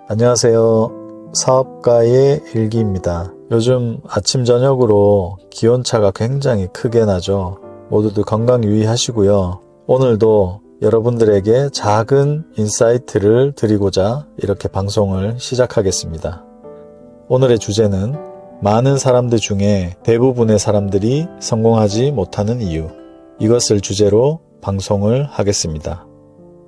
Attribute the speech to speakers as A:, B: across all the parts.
A: 안녕하세요. 사업가의 일기입니다. 요즘 아침 저녁으로 기온차가 굉장히 크게 나죠. 모두들 건강 유의하시고요. 오늘도 여러분들에게 작은 인사이트를 드리고자 이렇게 방송을 시작하겠습니다. 오늘의 주제는 많은 사람들 중에 대부분의 사람들이 성공하지 못하는 이유, 이것을 주제로 방송을 하겠습니다.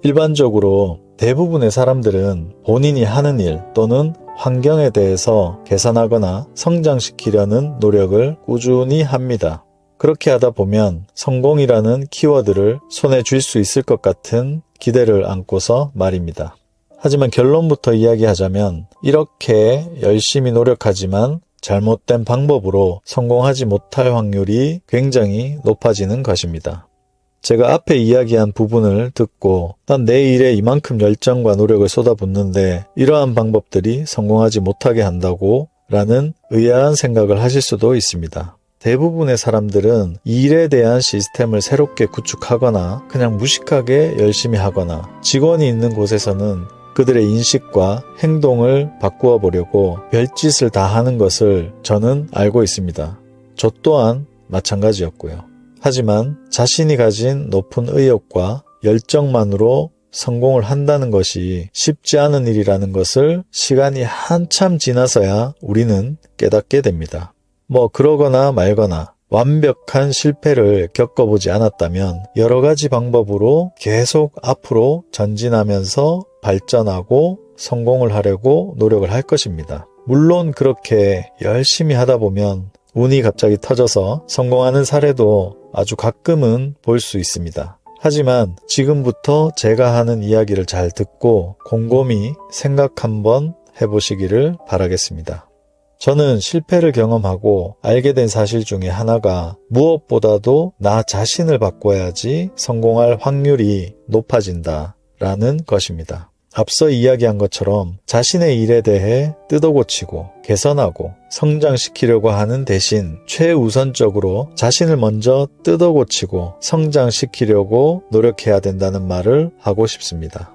A: 일반적으로 대부분의 사람들은 본인이 하는 일 또는 환경에 대해서 개선하거나 성장시키려는 노력을 꾸준히 합니다. 그렇게 하다 보면 성공이라는 키워드를 손에 쥘 수 있을 것 같은 기대를 안고서 말입니다. 하지만 결론부터 이야기하자면 이렇게 열심히 노력하지만 잘못된 방법으로 성공하지 못할 확률이 굉장히 높아지는 것입니다. 제가 앞에 이야기한 부분을 듣고 난 내 일에 이만큼 열정과 노력을 쏟아붓는데 이러한 방법들이 성공하지 못하게 한다고 라는 의아한 생각을 하실 수도 있습니다. 대부분의 사람들은 일에 대한 시스템을 새롭게 구축하거나 그냥 무식하게 열심히 하거나 직원이 있는 곳에서는 그들의 인식과 행동을 바꾸어 보려고 별짓을 다 하는 것을 저는 알고 있습니다. 저 또한 마찬가지였고요. 하지만 자신이 가진 높은 의욕과 열정만으로 성공을 한다는 것이 쉽지 않은 일이라는 것을 시간이 한참 지나서야 우리는 깨닫게 됩니다. 그러거나 말거나 완벽한 실패를 겪어보지 않았다면 여러 가지 방법으로 계속 앞으로 전진하면서 발전하고 성공을 하려고 노력을 할 것입니다. 물론 그렇게 열심히 하다 보면 운이 갑자기 터져서 성공하는 사례도 아주 가끔은 볼 수 있습니다. 하지만 지금부터 제가 하는 이야기를 잘 듣고 곰곰이 생각 한번 해보시기를 바라겠습니다. 저는 실패를 경험하고 알게 된 사실 중에 하나가 무엇보다도 나 자신을 바꿔야지 성공할 확률이 높아진다라는 것입니다. 앞서 이야기한 것처럼 자신의 일에 대해 뜯어고치고 개선하고 성장시키려고 하는 대신 최우선적으로 자신을 먼저 뜯어고치고 성장시키려고 노력해야 된다는 말을 하고 싶습니다.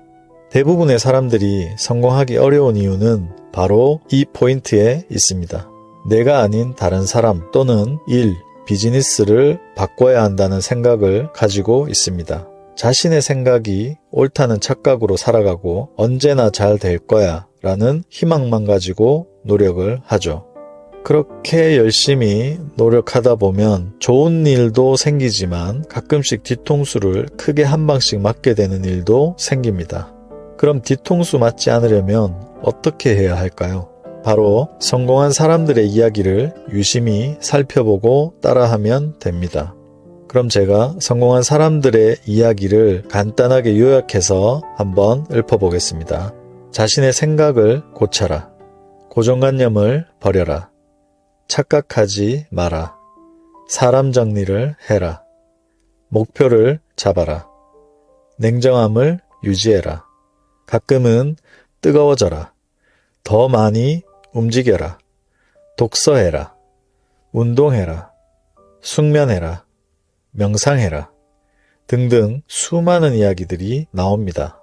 A: 대부분의 사람들이 성공하기 어려운 이유는 바로 이 포인트에 있습니다. 내가 아닌 다른 사람 또는 일, 비즈니스를 바꿔야 한다는 생각을 가지고 있습니다. 자신의 생각이 옳다는 착각으로 살아가고 언제나 잘 될 거야 라는 희망만 가지고 노력을 하죠. 그렇게 열심히 노력하다 보면 좋은 일도 생기지만 가끔씩 뒤통수를 크게 한 방씩 맞게 되는 일도 생깁니다. 그럼 뒤통수 맞지 않으려면 어떻게 해야 할까요? 바로 성공한 사람들의 이야기를 유심히 살펴보고 따라하면 됩니다. 그럼 제가 성공한 사람들의 이야기를 간단하게 요약해서 한번 읊어보겠습니다. 자신의 생각을 고쳐라. 고정관념을 버려라. 착각하지 마라. 사람 정리를 해라. 목표를 잡아라. 냉정함을 유지해라. 가끔은 뜨거워져라. 더 많이 움직여라. 독서해라. 운동해라. 숙면해라. 명상해라 등등 수많은 이야기들이 나옵니다.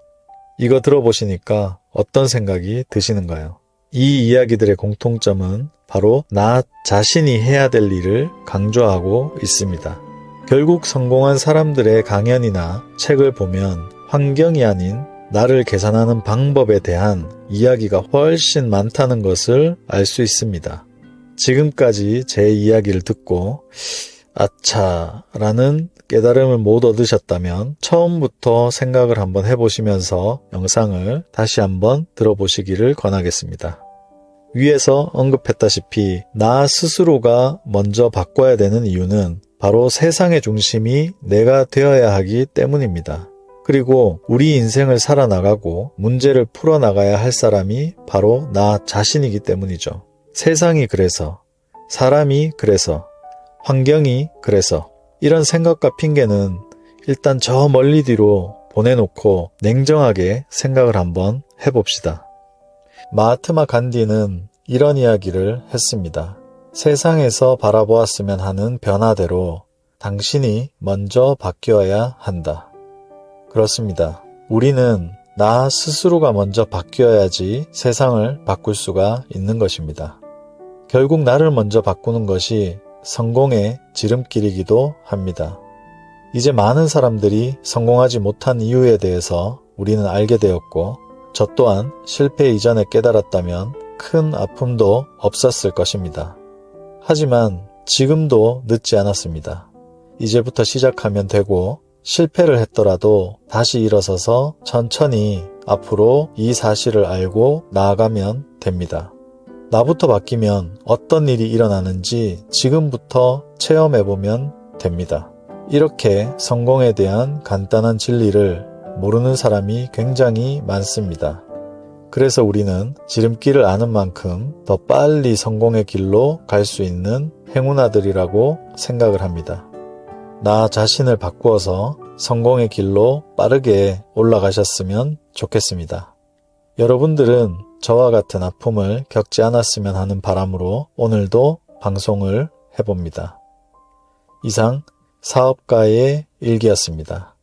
A: 이거 들어보시니까 어떤 생각이 드시는가요? 이 이야기들의 공통점은 바로 나 자신이 해야 될 일을 강조하고 있습니다. 결국 성공한 사람들의 강연이나 책을 보면 환경이 아닌 나를 개선하는 방법에 대한 이야기가 훨씬 많다는 것을 알 수 있습니다. 지금까지 제 이야기를 듣고 아차 라는 깨달음을 못 얻으셨다면 처음부터 생각을 한번 해보시면서 영상을 다시 한번 들어보시기를 권하겠습니다. 위에서 언급했다시피 나 스스로가 먼저 바꿔야 되는 이유는 바로 세상의 중심이 내가 되어야 하기 때문입니다. 그리고 우리 인생을 살아나가고 문제를 풀어나가야 할 사람이 바로 나 자신이기 때문이죠. 세상이 그래서, 사람이 그래서, 환경이 그래서, 이런 생각과 핑계는 일단 저 멀리 뒤로 보내놓고 냉정하게 생각을 한번 해봅시다. 마하트마 간디는 이런 이야기를 했습니다. 세상에서 바라보았으면 하는 변화대로 당신이 먼저 바뀌어야 한다. 그렇습니다. 우리는 나 스스로가 먼저 바뀌어야지 세상을 바꿀 수가 있는 것입니다. 결국 나를 먼저 바꾸는 것이 성공의 지름길이기도 합니다. 이제 많은 사람들이 성공하지 못한 이유에 대해서 우리는 알게 되었고, 저 또한 실패 이전에 깨달았다면 큰 아픔도 없었을 것입니다. 하지만 지금도 늦지 않았습니다. 이제부터 시작하면 되고, 실패를 했더라도 다시 일어서서 천천히 앞으로 이 사실을 알고 나아가면 됩니다. 나부터 바뀌면 어떤 일이 일어나는지 지금부터 체험해보면 됩니다. 이렇게 성공에 대한 간단한 진리를 모르는 사람이 굉장히 많습니다. 그래서 우리는 지름길을 아는 만큼 더 빨리 성공의 길로 갈 수 있는 행운아들이라고 생각을 합니다. 나 자신을 바꾸어서 성공의 길로 빠르게 올라가셨으면 좋겠습니다. 여러분들은 저와 같은 아픔을 겪지 않았으면 하는 바람으로 오늘도 방송을 해봅니다. 이상 사업가의 일기였습니다.